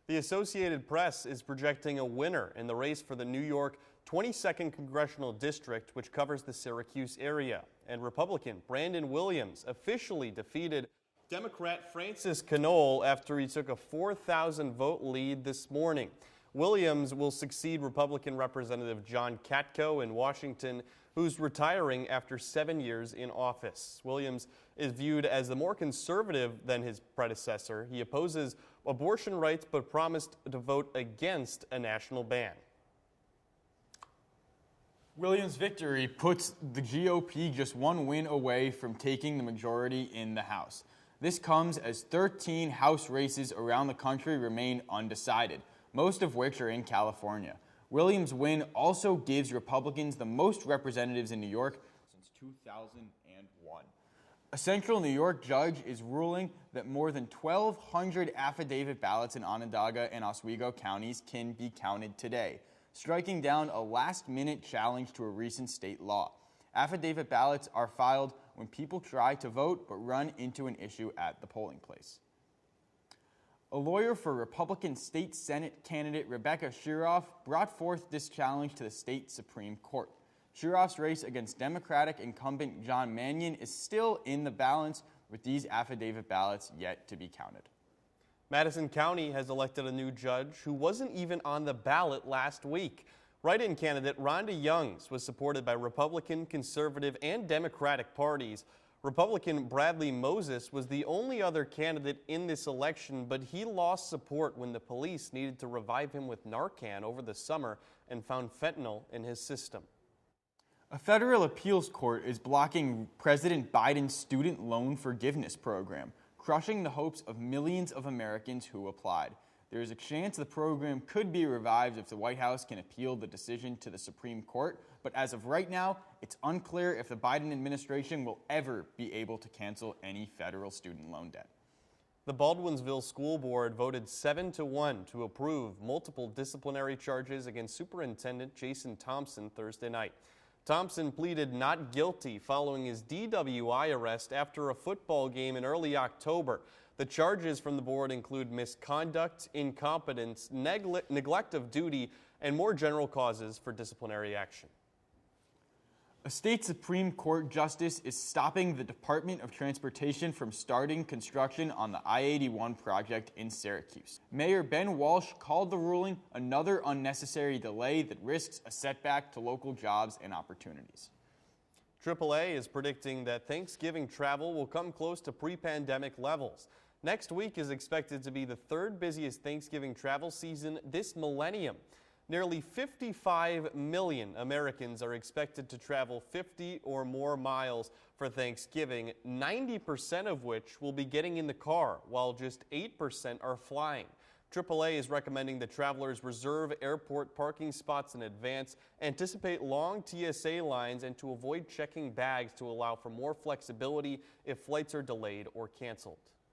The Associated Press is projecting a winner in the race for the New York 22nd Congressional District, which covers the Syracuse area. And Republican Brandon Williams officially defeated Democrat Francis Knoll after he took a 4,000 vote lead this morning. Williams will succeed Republican Representative John Katko in Washington, who's retiring after 7 years in office. Williams is viewed as the more conservative than his predecessor. He opposes abortion rights but promised to vote against a national ban. Williams' victory puts the GOP just one win away from taking the majority in the House. This comes as 13 House races around the country remain undecided, most of which are in California. Williams' win also gives Republicans the most representatives in New York since 2001. A central New York judge is ruling that more than 1,200 affidavit ballots in Onondaga and Oswego counties can be counted today, striking down a last-minute challenge to a recent state law. Affidavit ballots are filed when people try to vote but run into an issue at the polling place. A lawyer for Republican State Senate candidate Rebecca Shuroff brought forth this challenge to the state Supreme Court. Shuroff's race against Democratic incumbent John Mannion is still in the balance, with these affidavit ballots yet to be counted. Madison County has elected a new judge who wasn't even on the ballot last week. Write-in candidate Rhonda Youngs was supported by Republican, Conservative, and Democratic parties. Republican Bradley Moses was the only other candidate in this election, but he lost support when the police needed to revive him with Narcan over the summer and found fentanyl in his system. A federal appeals court is blocking President Biden's student loan forgiveness program, crushing the hopes of millions of Americans who applied. There is a chance the program could be revived if the White House can appeal the decision to the Supreme Court, but as of right now, it's unclear if the Biden administration will ever be able to cancel any federal student loan debt. The Baldwinsville School Board voted 7-1 to approve multiple disciplinary charges against Superintendent Jason Thompson Thursday night. Thompson pleaded not guilty following his DWI arrest after a football game in early October. The charges from the board include misconduct, incompetence, neglect of duty, and more general causes for disciplinary action. A state Supreme Court justice is stopping the Department of Transportation from starting construction on the I-81 project in Syracuse. Mayor Ben Walsh called the ruling another unnecessary delay that risks a setback to local jobs and opportunities. AAA is predicting that Thanksgiving travel will come close to pre-pandemic levels. Next week is expected to be the third busiest Thanksgiving travel season this millennium. Nearly 55 million Americans are expected to travel 50 or more miles for Thanksgiving, 90% of which will be getting in the car, while just 8% are flying. AAA is recommending that travelers reserve airport parking spots in advance, anticipate long TSA lines, and to avoid checking bags to allow for more flexibility if flights are delayed or canceled.